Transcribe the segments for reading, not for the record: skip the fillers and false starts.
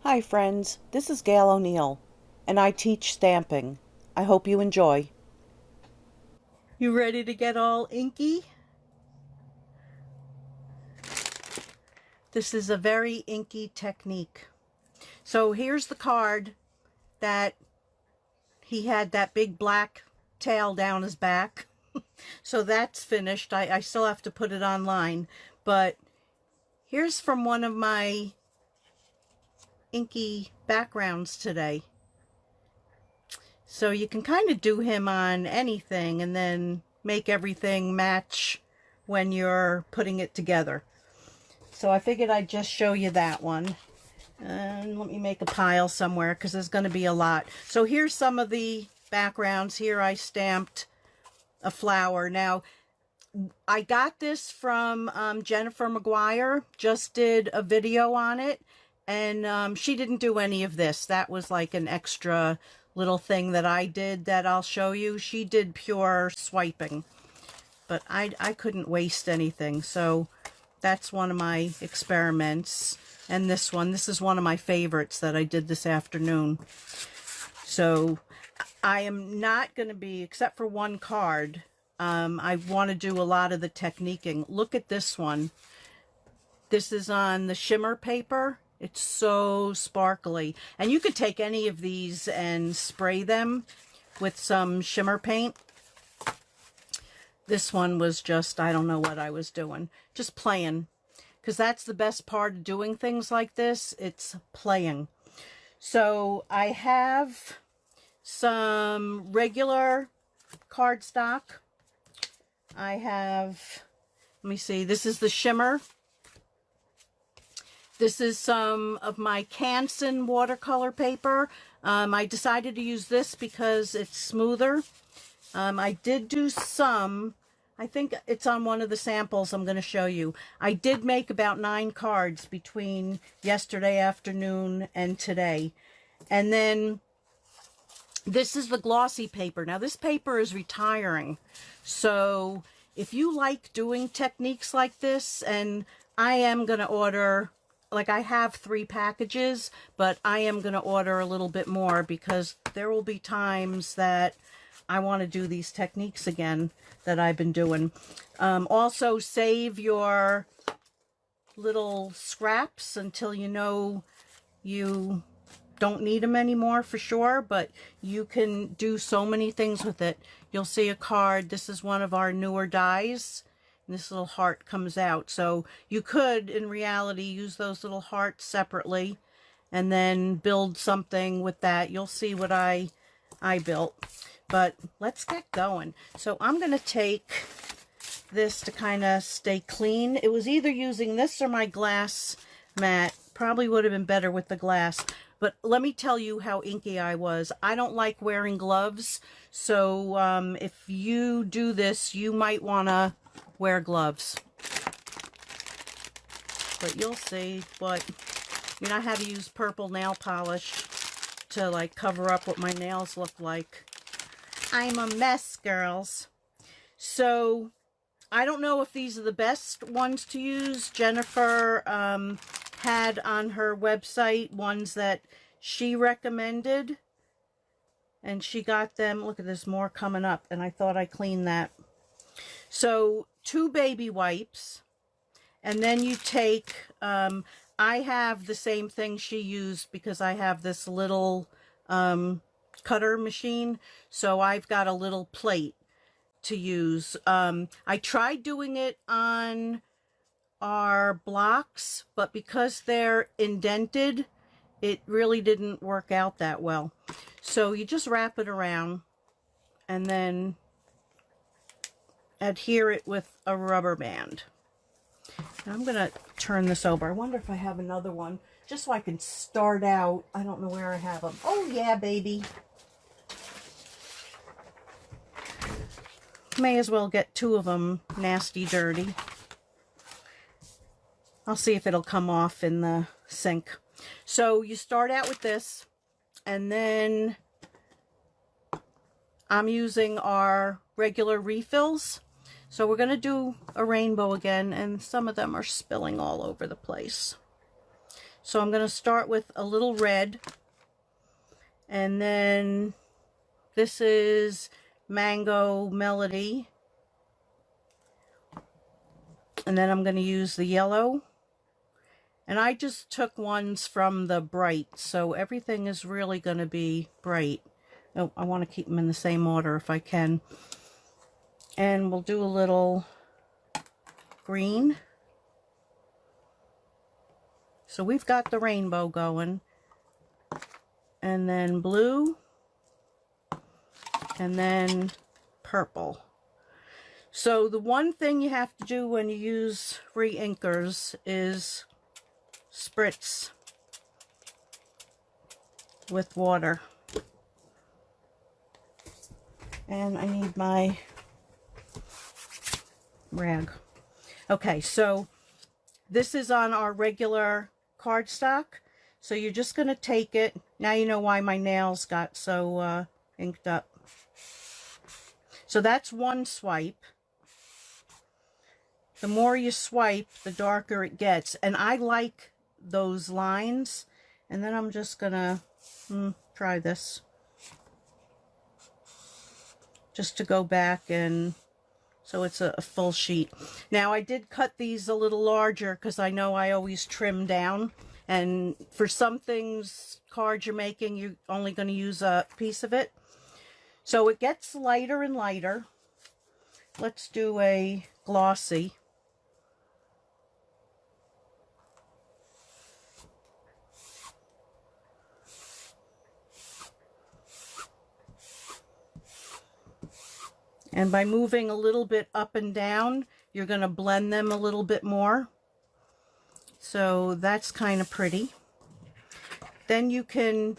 Hi friends, this is Gail O'Neill, and I teach stamping. I hope you enjoy. You ready to get all inky? This is a very inky technique. So here's the card that he had that big black tail down his back. So that's finished. I still have to put it online. But here's from one of my inky backgrounds today. So you can kind of do him on anything and then make everything match when you're putting it together. So I figured I'd just show you that one. And let me make a pile somewhere because there's going to be a lot. So here's some of the backgrounds. Here I stamped a flower. Now, I got this from Jennifer Mcguire, just did a video on it, and she didn't do any of this. That was like an extra little thing that I did that I'll show you. She did pure swiping, but I couldn't waste anything, so that's one of my experiments. And this is one of my favorites that I did this afternoon. So I am not going to be, except for one card, I want to do a lot of the techniquing. Look at this one. This is on the shimmer paper. It's so sparkly. And you could take any of these and spray them with some shimmer paint. This one was just, I don't know what I was doing. Just playing. Because that's the best part of doing things like this. It's playing. So I have some regular cardstock. I have, let me see, this is the shimmer. This is some of my Canson watercolor paper. I decided to use this because it's smoother. I did do some, I think it's on one of the samples I'm going to show you. I did make about 9 cards between yesterday afternoon and today. And then this is the glossy paper. Now this paper is retiring. So if you like doing techniques like this, and I am going to order, like I have 3 packages, but I am going to order a little bit more because there will be times that I want to do these techniques again that I've been doing. Also save your little scraps until you know you don't need them anymore for sure, but you can do so many things with it. You'll see a card. This is one of our newer dies. And this little heart comes out. So you could, in reality, use those little hearts separately and then build something with that. You'll see what I built. But let's get going. So I'm going to take this to kind of stay clean. It was either using this or my glass mat. Probably would have been better with the glass. But let me tell you how inky I was. I don't like wearing gloves. So if you do this, you might want to wear gloves. But you'll see what... I mean, I had to use purple nail polish to like cover up what my nails look like. I'm a mess, girls. So I don't know if these are the best ones to use. Jennifer had on her website ones that she recommended, and she got them. Look at this, more coming up, and I thought I cleaned that. So 2 baby wipes, and then you take, I have the same thing she used because I have this little cutter machine, so I've got a little plate to use. I tried doing it on our blocks, but because they're indented, it really didn't work out that well. So you just wrap it around and then adhere it with a rubber band. Now I'm going to turn this over. I wonder if I have another one, just so I can start out. I don't know where I have them. Oh yeah, baby. May as well get 2 of them nasty dirty. I'll see if it'll come off in the sink. So you start out with this, and then I'm using our regular refills. So we're going to do a rainbow again, and some of them are spilling all over the place. So I'm going to start with a little red, and then this is Mango Melody, and then I'm going to use the yellow, and I just took ones from the bright, so everything is really going to be bright. Oh, I want to keep them in the same order if I can. And we'll do a little green. So we've got the rainbow going. And then blue. And then purple. So the one thing you have to do when you use re-inkers is spritz with water. And I need my rag. Okay, so this is on our regular cardstock. So you're just going to take it. Now you know why my nails got so inked up. So that's one swipe. The more you swipe, the darker it gets. And I like those lines. And then I'm just going to try this. Just to go back, and so it's a full sheet. Now I did cut these a little larger because I know I always trim down, and for some things, cards you're making, you're only going to use a piece of it. So it gets lighter and lighter. Let's do a glossy. And by moving a little bit up and down, you're going to blend them a little bit more. So that's kind of pretty. Then you can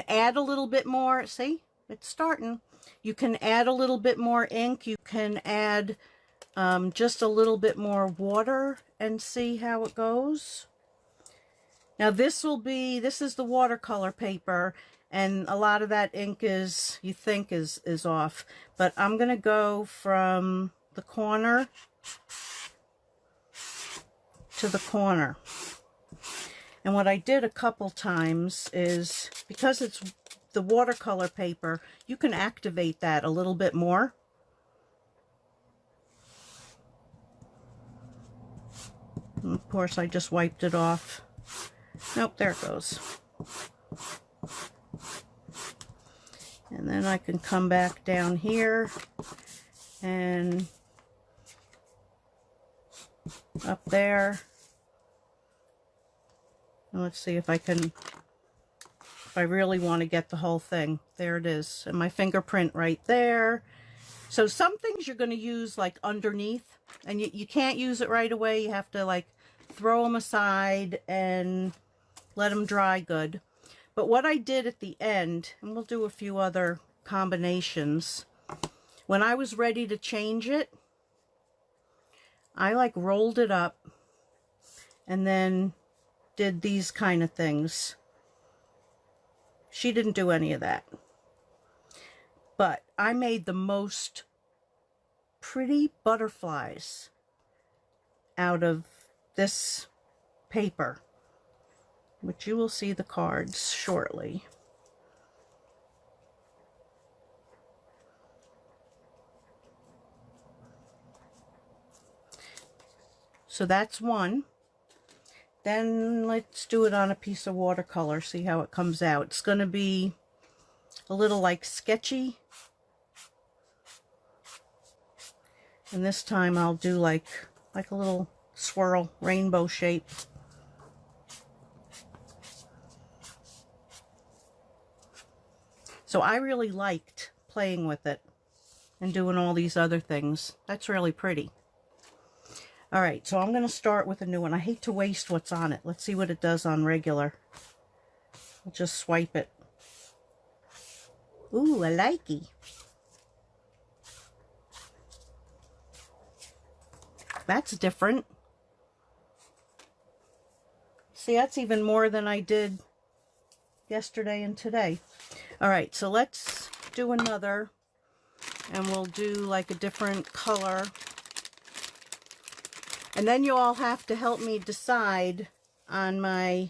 add a little bit more. See, it's starting. You can add a little bit more ink. You can add just a little bit more water and see how it goes. Now this is the watercolor paper. And a lot of that ink is, you think is off. But I'm going to go from the corner to the corner. And what I did a couple times is, because it's the watercolor paper, you can activate that a little bit more. And of course, I just wiped it off. Nope, there it goes. And then I can come back down here and up there. And let's see if I really want to get the whole thing. There it is. And my fingerprint right there. So some things you're going to use like underneath, and you can't use it right away. You have to like throw them aside and let them dry good. But what I did at the end, and we'll do a few other combinations, when I was ready to change it, I like rolled it up and then did these kind of things. She didn't do any of that. But I made the most pretty butterflies out of this paper, which you will see the cards shortly. So that's one. Then let's do it on a piece of watercolor, see how it comes out. It's going to be a little like sketchy. And this time I'll do like a little swirl, rainbow shape. So I really liked playing with it and doing all these other things. That's really pretty. All right, so I'm going to start with a new one. I hate to waste what's on it. Let's see what it does on regular. I'll just swipe it. Ooh, I likey. That's different. See, that's even more than I did yesterday and today. All right, so let's do another, and we'll do like a different color. And then you all have to help me decide on my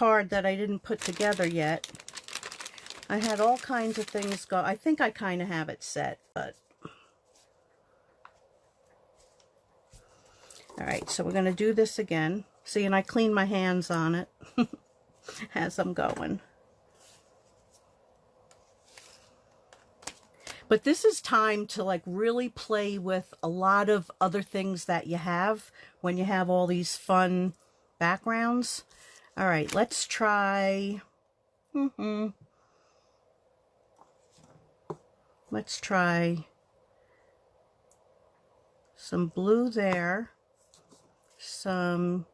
card that I didn't put together yet. I had all kinds of things go. I think I kind of have it set, but... Alright, so we're going to do this again. See, and I clean my hands on it as I'm going. But this is time to like really play with a lot of other things that you have when you have all these fun backgrounds. All right, let's try. Let's try some blue there, some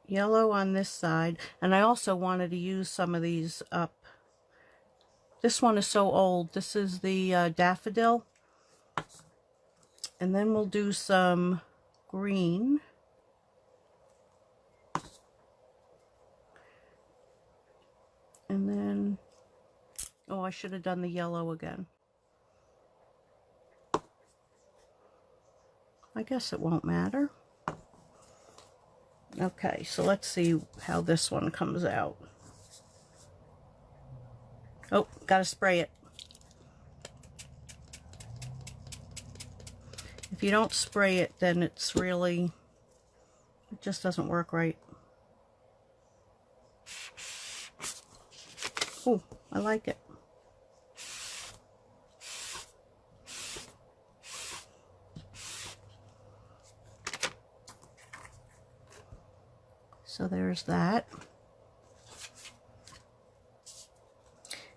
yellow on this side, and I also wanted to use some of these up. This one is so old. This is the daffodil. And then we'll do some green. And then, oh, I should have done the yellow again. I guess it won't matter. Okay, so let's see how this one comes out. Oh, gotta spray it. If you don't spray it, then it's really, it just doesn't work right. Oh, I like it. So there's that.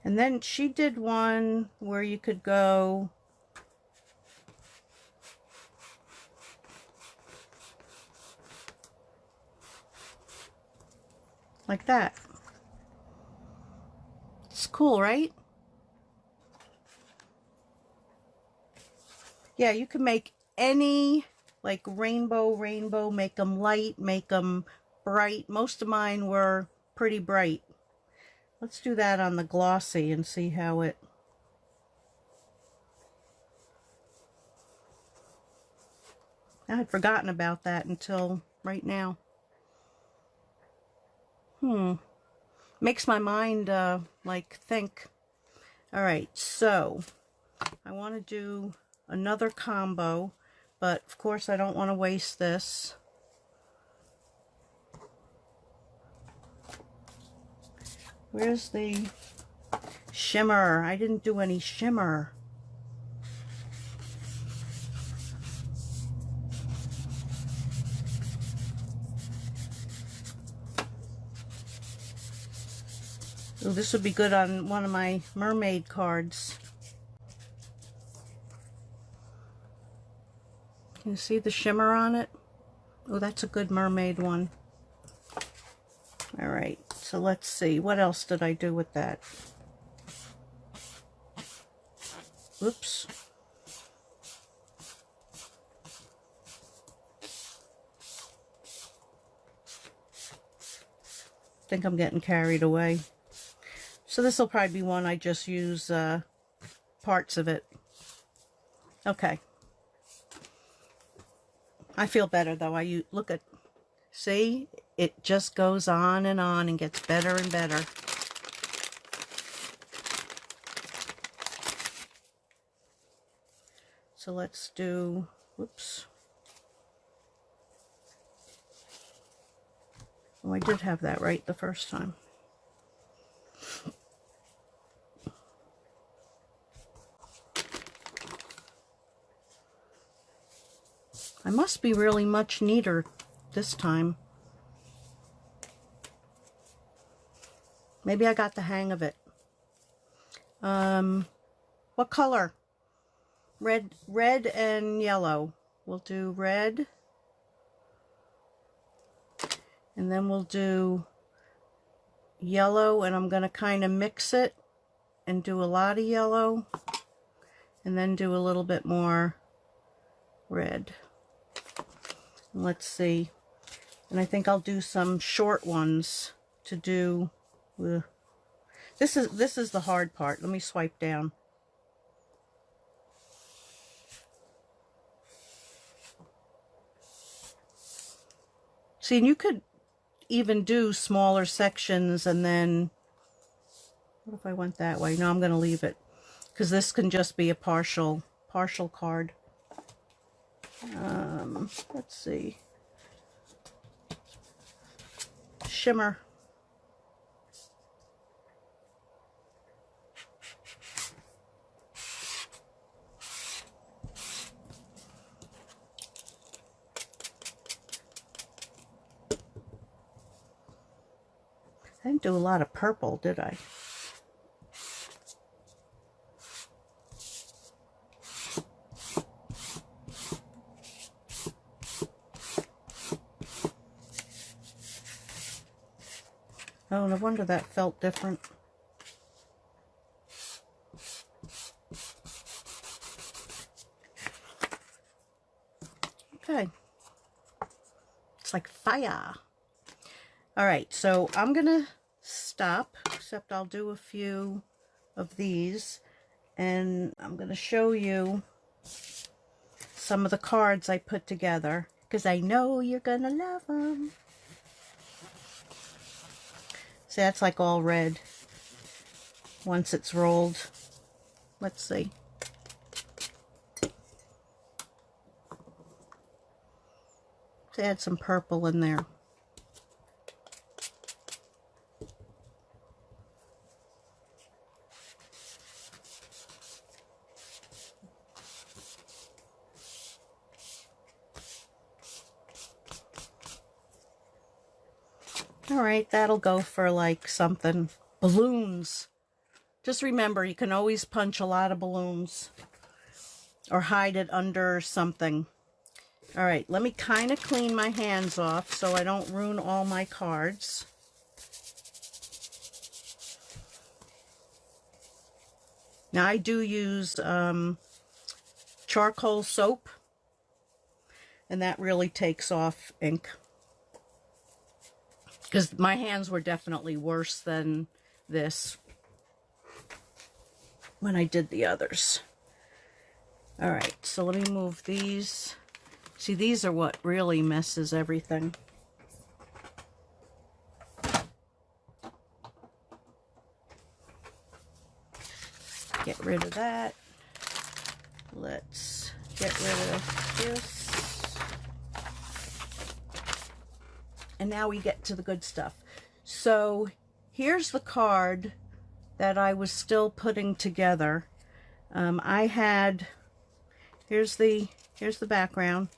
And then she did one where you could go like that. It's cool, right? Yeah, you can make any like rainbow, make them light, make them bright. Most of mine were pretty bright. Let's do that on the glossy and see how it... I had forgotten about that until right now. Makes my mind like think. All right, so I want to do another combo, but of course I don't want to waste this. Where's the shimmer? I didn't do any shimmer. Oh, this would be good on one of my mermaid cards. Can you see the shimmer on it? Oh, that's a good mermaid one. All right, so let's see. What else did I do with that? Oops. I think I'm getting carried away. So this will probably be one I just use parts of it. Okay. I feel better though. Look at, see? It just goes on and gets better and better. So let's do, whoops. Oh, I did have that right the first time. I must be really much neater this time. Maybe I got the hang of it. What color? Red and yellow. We'll do red. And then we'll do yellow, and I'm going to kind of mix it and do a lot of yellow and then do a little bit more red. Let's see. And I think I'll do some short ones to do. This is the hard part. Let me swipe down. See, and you could, even do smaller sections and then, what if I went that way? No, I'm going to leave it because this can just be a partial card. Let's see. Shimmer. I didn't do a lot of purple, did I? Oh, no wonder that felt different. Okay. It's like fire. All right, so I'm gonna stop, except I'll do a few of these, and I'm gonna show you some of the cards I put together, because I know you're gonna love them. See, that's like all red once it's rolled. Let's see. Let's add some purple in there. All right, that'll go for like something. Balloons. Just remember, you can always punch a lot of balloons or hide it under something. All right, let me kind of clean my hands off so I don't ruin all my cards. Now I do use charcoal soap, and that really takes off ink. Because my hands were definitely worse than this when I did the others. All right, so let me move these. See, these are what really messes everything. Get rid of that. Let's get rid of this. And now we get to the good stuff. So here's the card that I was still putting together. I had, here's the background.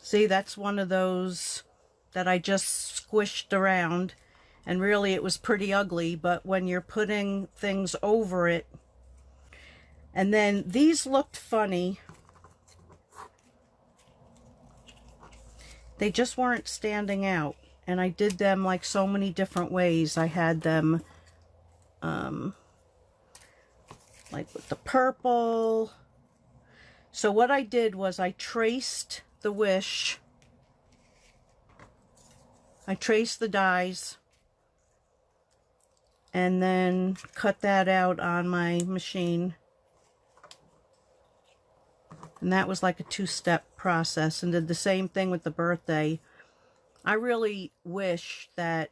See, that's one of those that I just squished around, and really it was pretty ugly, but when you're putting things over it, and then these looked funny. They just weren't standing out, and I did them like so many different ways. I had them like with the purple. So what I did was I traced the wish, I traced the dies, and then cut that out on my machine. And that was like a two-step process, and did the same thing with the birthday. I really wish that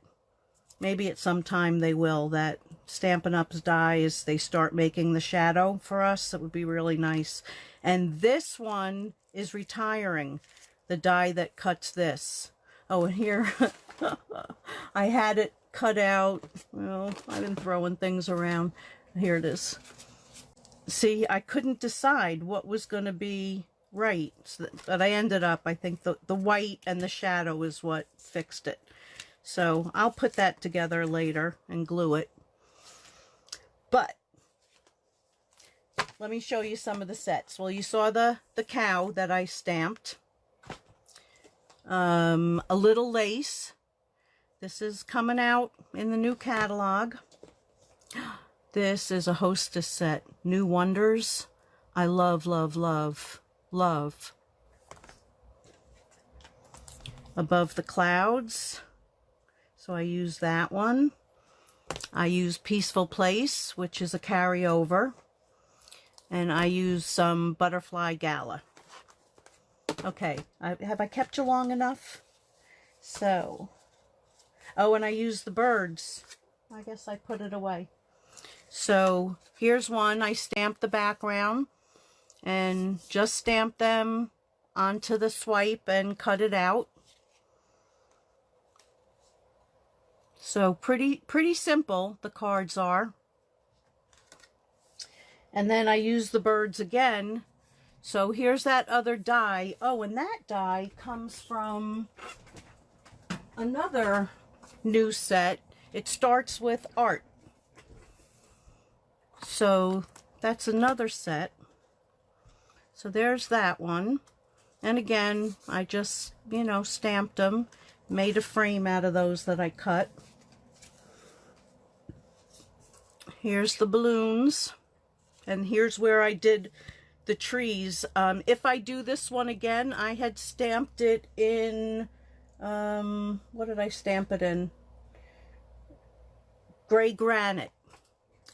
maybe at some time they will, that Stampin' Up's dies, they start making the shadow for us. It would be really nice. And this one is retiring, the die that cuts this. Oh, and here I had it cut out. Well, I've been throwing things around. Here it is. See, I couldn't decide what was going to be right, but I ended up, I think the white and the shadow is what fixed it. So I'll put that together later and glue it. But let me show you some of the sets. Well, you saw the cow that I stamped. A little lace. This is coming out in the new catalog. This is a Hostess set, New Wonders. I love, love, love, love. Above the Clouds. So I use that one. I use Peaceful Place, which is a carryover. And I use some Butterfly Gala. Okay, have I kept you long enough? So, oh, and I used the birds. I guess I put it away. So here's one. I stamped the background and just stamped them onto the swipe and cut it out. So pretty simple the cards are. And then I use the birds again. So here's that other die. Oh, and that die comes from another new set. It starts with art. So that's another set. So there's that one. And again, I just, you know, stamped them, made a frame out of those that I cut. Here's the balloons. And here's where I did the trees. If I do this one again, I had stamped it in, what did I stamp it in? Gray granite.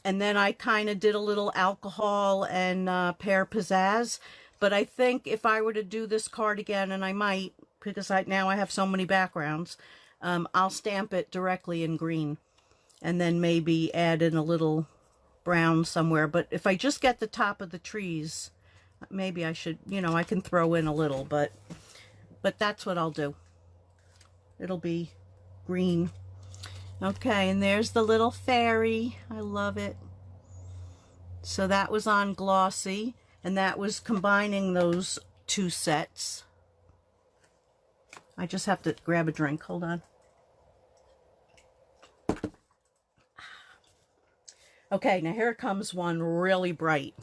And then I kind of did a little alcohol and pear pizzazz. But I think if I were to do this card again, and I might, because now I have so many backgrounds, I'll stamp it directly in green. And then maybe add in a little brown somewhere. But if I just get the top of the trees, maybe I should, you know, I can throw in a little. But that's what I'll do. It'll be green. Okay, and there's the little fairy. I love it. So that was on glossy, and that was combining those two sets. I just have to grab a drink. Hold on. Okay, now here comes one really bright.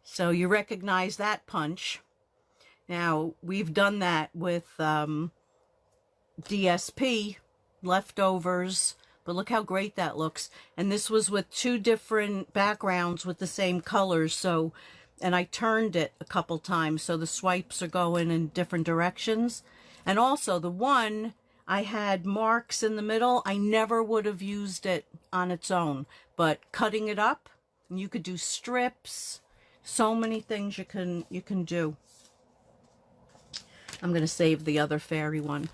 So you recognize that punch. Now, we've done that with DSP leftovers, but look how great that looks. And this was with two different backgrounds with the same colors. So, and I turned it a couple times so the swipes are going in different directions. And also the one I had marks in the middle, I never would have used it on its own, but cutting it up, and you could do strips, so many things you can do. I'm going to save the other fairy one.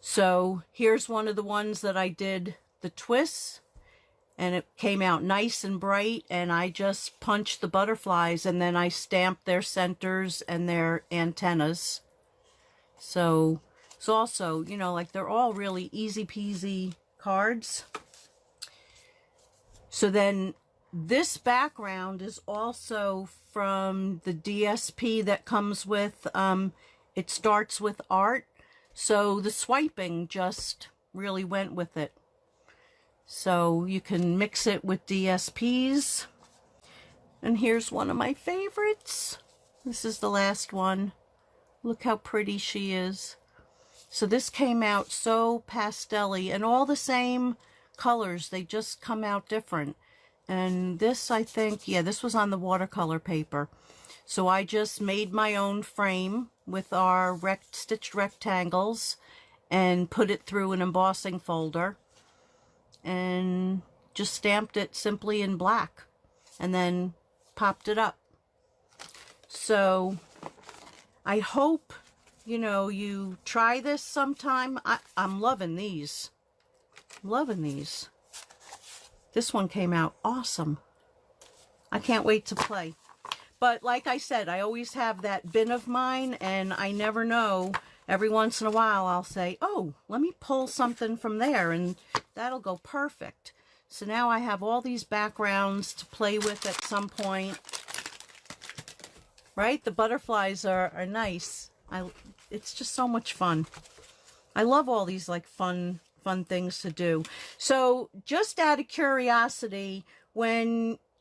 So here's one of the ones that I did the twists, and it came out nice and bright, and I just punched the butterflies, and then I stamped their centers and their antennas. So it's also, you know, like they're all really easy peasy cards. So then this background is also from the DSP that comes with, it starts with art. So the swiping just really went with it. So you can mix it with DSPs. And here's one of my favorites. This is the last one. Look how pretty she is. So this came out so pastel-y, and all the same colors. They just come out different. And this, I think, yeah, this was on the watercolor paper. So I just made my own frame with our stitched rectangles and put it through an embossing folder and just stamped it simply in black and then popped it up. So I hope, you know, you try this sometime. I'm loving these. Loving these. This one came out awesome. I can't wait to play. But like I said, I always have that bin of mine, and I never know. Every once in a while, I'll say, oh, let me pull something from there, and that'll go perfect. So now I have all these backgrounds to play with at some point. Right? The butterflies are nice. It's just so much fun. I love all these like fun things to do. So just out of curiosity,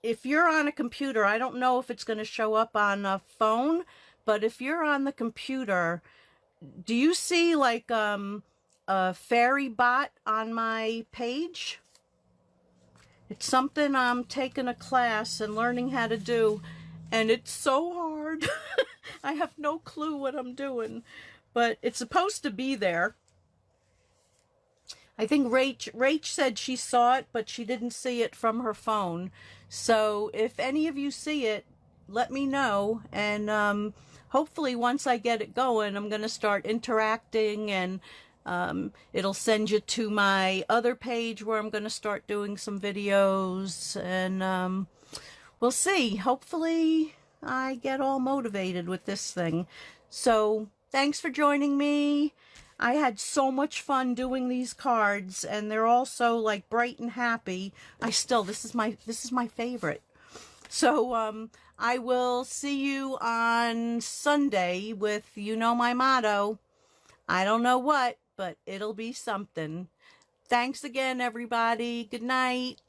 if you're on a computer, I don't know if it's going to show up on a phone, but if you're on the computer, do you see like a fairy bot on my page? It's something I'm taking a class and learning how to do, and it's so hard. I have no clue what I'm doing, but it's supposed to be there. I think Rach said she saw it, but she didn't see it from her phone. So if any of you see it, let me know, and hopefully once I get it going, I'm going to start interacting, and it'll send you to my other page where I'm going to start doing some videos, and we'll see. Hopefully I get all motivated with this thing. So thanks for joining me. I had so much fun doing these cards, and they're all so like bright and happy. This is my favorite. So I will see you on Sunday with, you know, my motto. I don't know what, but it'll be something. Thanks again, everybody. Good night.